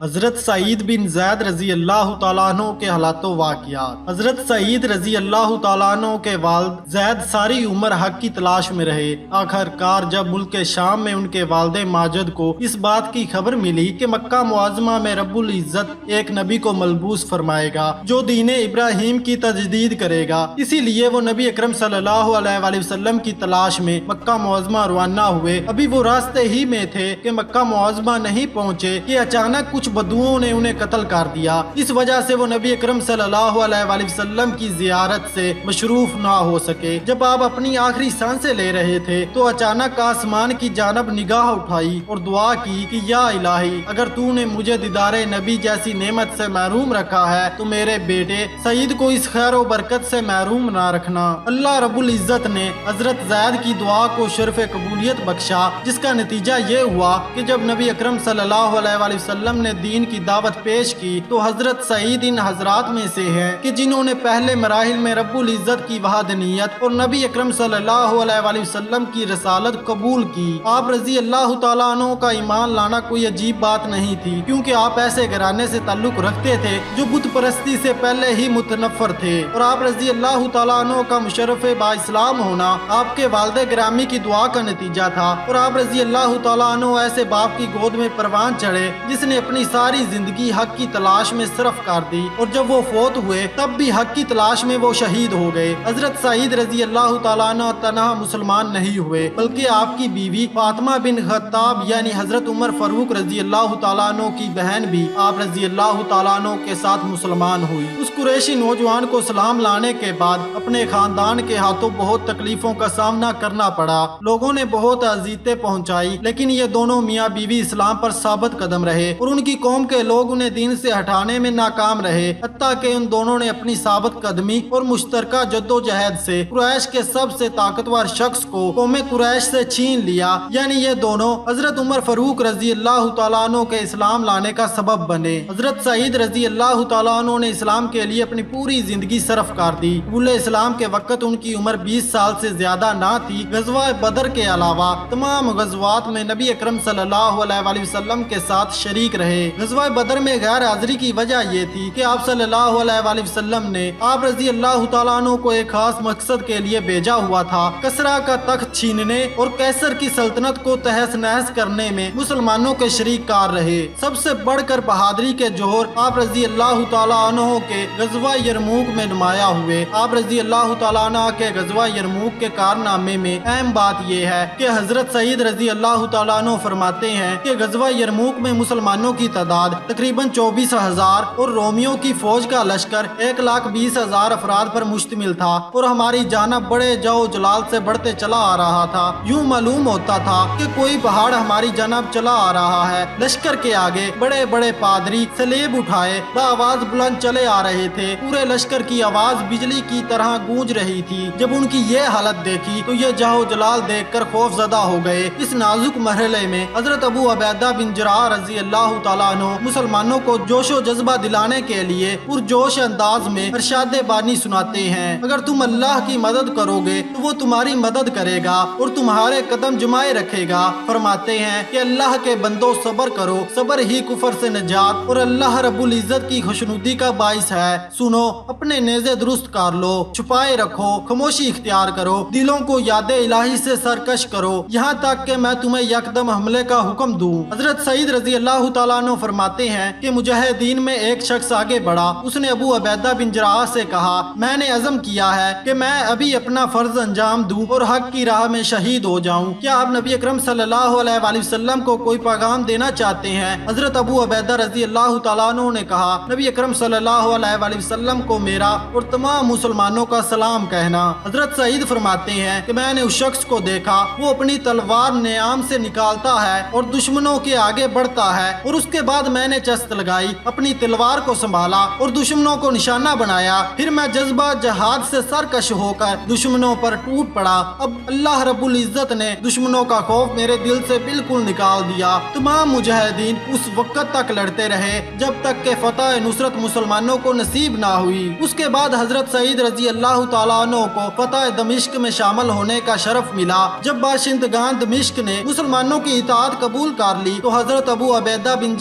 حضرت سعید بن زید رضی اللہ تعالیٰ عنہ کے حالات و واقعات۔ حضرت سعید رضی اللہ تعالیٰ عنہ کے والد زید ساری عمر حق کی تلاش میں رہے۔ آخر کار جب ملک شام میں ان کے والد ماجد کو اس بات کی خبر ملی کہ مکہ معظمہ میں رب العزت ایک نبی کو ملبوس فرمائے گا جو دین ابراہیم کی تجدید کرے گا، اسی لیے وہ نبی اکرم صلی اللہ علیہ وآلہ وسلم کی تلاش میں مکہ معظمہ روانہ ہوئے۔ ابھی وہ راستے ہی میں تھے کہ مکہ معظمہ نہیں پہنچے کہ اچانک کچھ بدوؤں نے انہیں قتل کر دیا۔ اس وجہ سے وہ نبی اکرم صلی اللہ علیہ وآلہ وسلم کی زیارت سے مشروف نہ ہو سکے۔ جب آپ اپنی آخری سانسیں لے رہے تھے تو اچانک آسمان کی جانب نگاہ اٹھائی اور دعا کی کہ یا الہی، اگر تو نے مجھے دیدار نبی جیسی نعمت سے محروم رکھا ہے تو میرے بیٹے سعید کو اس خیر و برکت سے محروم نہ رکھنا۔ اللہ رب العزت نے حضرت زید کی دعا کو شرف قبولیت بخشا، جس کا نتیجہ یہ ہوا کہ جب نبی اکرم صلی اللہ علیہ وآلہ وسلم نے دین کی دعوت پیش کی تو حضرت سعید ان حضرات میں سے ہیں کہ جنہوں نے پہلے مراحل میں رب العزت کی وحدانیت اور نبی اکرم صلی اللہ علیہ وآلہ وسلم کی رسالت قبول کی۔ آپ رضی اللہ تعالیٰ عنہ کا ایمان لانا کوئی عجیب بات نہیں تھی، کیونکہ آپ ایسے گھرانے سے تعلق رکھتے تھے جو بت پرستی سے پہلے ہی متنفر تھے، اور آپ رضی اللہ تعالیٰ عنہ کا مشرف با اسلام ہونا آپ کے والد گرامی کی دعا کا نتیجہ تھا، اور آپ رضی اللہ تعالیٰ عنہ ایسے باپ کی گود میں پروان چڑھے جس نے اپنی ساری زندگی حق کی تلاش میں صرف کر دی، اور جب وہ فوت ہوئے تب بھی حق کی تلاش میں وہ شہید ہو گئے۔ حضرت سعید رضی اللہ تعالیٰ عنہ تنہا مسلمان نہیں ہوئے، بلکہ آپ کی بیوی فاطمہ بن خطاب یعنی حضرت عمر فاروق رضی اللہ تعالیٰ عنہ کی بہن بھی آپ رضی اللہ تعالیٰ عنہ کے ساتھ مسلمان ہوئی۔ اس قریشی نوجوان کو اسلام لانے کے بعد اپنے خاندان کے ہاتھوں بہت تکلیفوں کا سامنا کرنا پڑا، لوگوں نے بہت اذیتیں پہنچائی، لیکن یہ دونوں میاں بیوی اسلام پر ثابت قدم رہے اور ان کی قوم کے لوگ انہیں دین سے ہٹانے میں ناکام رہے، حتیٰ کہ ان دونوں نے اپنی ثابت قدمی اور مشترکہ جدوجہد سے قریش کے سب سے طاقتور شخص کو قوم قریش سے چھین لیا، یعنی یہ دونوں حضرت عمر فاروق رضی اللہ تعالیٰ عنہ کے اسلام لانے کا سبب بنے۔ حضرت سعید رضی اللہ تعالیٰ عنہ نے اسلام کے لیے اپنی پوری زندگی صرف کر دی۔ قبول اسلام کے وقت ان کی عمر 20 سال سے زیادہ نہ تھی۔ غزوہ بدر کے علاوہ تمام غزوات میں نبی اکرم صلی اللہ علیہ وآلہ وسلم کے ساتھ شریک رہے۔ غزوہ بدر میں غیر حاضری کی وجہ یہ تھی کہ آپ صلی اللہ علیہ وآلہ وسلم نے آپ رضی اللہ تعالیٰ عنہ کو ایک خاص مقصد کے لیے بھیجا ہوا تھا، کسریٰ کا تخت چھیننے اور قیصر کی سلطنت کو تہس نہس کرنے میں مسلمانوں کے شریک کار رہے۔ سب سے بڑھ کر بہادری کے جوہر آپ رضی اللہ تعالیٰ عنہ کے غزوہ یرموک میں نمایاں ہوئے۔ آپ رضی اللہ تعالیٰ عنہ کے غزوہ یرموک کے کارنامے میں اہم بات یہ ہے کہ حضرت سعید رضی اللہ تعالیٰ عنہ فرماتے ہیں کہ غزوہ یرموک میں مسلمانوں کی تعداد تقریباً 24,000 اور رومیوں کی فوج کا لشکر 1,20,000 افراد پر مشتمل تھا، اور ہماری جانب بڑے جو جلال سے بڑھتے چلا آ رہا تھا۔ یوں معلوم ہوتا تھا کہ کوئی پہاڑ ہماری جانب چلا آ رہا ہے۔ لشکر کے آگے بڑے بڑے پادری سلیب اٹھائے بآواز بلند چلے آ رہے تھے، پورے لشکر کی آواز بجلی کی طرح گونج رہی تھی۔ جب ان کی یہ حالت دیکھی تو یہ جاہ و جلال دیکھ کر خوف زدہ ہو گئے۔ اس نازک مرحلے میں حضرت ابو عبیدہ بن جراح رضی اللہ تعالیٰ عنہ مسلمانوں کو جوش و جذبہ دلانے کے لیے پرجوش انداز میں ارشاد بانی سناتے ہیں، اگر تم اللہ کی مدد کرو گے تو وہ تمہاری مدد کرے گا اور تمہارے قدم جمائے رکھے گا۔ فرماتے ہیں کہ اللہ کے بندوں صبر کرو، صبر ہی کفر سے نجات اور اللہ رب العزت کی خوشنودی کا باعث ہے۔ سنو، اپنے نیزے درست کر لو، چھپائے رکھو، خاموشی اختیار کرو، دلوں کو یاد الہی سے سرکش کرو، یہاں تک کہ میں تمہیں یکدم حملے کا حکم دوں۔ حضرت سعید رضی اللہ تعالیٰ عنہ فرماتے ہیں کہ مجاہدین میں ایک شخص آگے بڑھا، اس نے ابو عبیدہ بن جراح سے کہا، میں نے عزم کیا ہے کہ میں ابھی اپنا فرض انجام دوں اور حق کی راہ میں شہید ہو جاؤں، کیا آپ نبی اکرم صلی اللہ علیہ وآلہ وسلم کو کوئی پیغام دینا چاہتے ہیں؟ حضرت ابو عبیدہ رضی اللہ تعالیٰ عنہ نے کہا، نبی اکرم صلی اللہ علیہ وآلہ وسلم کو میرا اور تمام مسلمانوں کا سلام کہنا۔ حضرت سعید فرماتے ہیں کہ میں نے اس شخص کو دیکھا، وہ اپنی تلوار نیام سے نکالتا ہے اور دشمنوں کے آگے بڑھتا ہے، اور اس کے بعد میں نے چست لگائی، اپنی تلوار کو سنبھالا اور دشمنوں کو نشانہ بنایا، پھر میں جذبہ جہاد سے سرکش ہو کر دشمنوں پر ٹوٹ پڑا۔ اب اللہ رب العزت نے دشمنوں کا خوف میرے دل سے بالکل نکال دیا۔ تمام مجاہدین اس وقت تک لڑتے رہے جب تک کہ فتح نصرت مسلمانوں کو نصیب نہ ہوئی۔ اس کے بعد حضرت سعید رضی اللہ تعالیٰ عنہ کو فتح دمشق میں شامل ہونے کا شرف ملا۔ جب باشندگان دمشق نے مسلمانوں کی اطاعت قبول کر لی تو حضرت ابو عبیدہ بن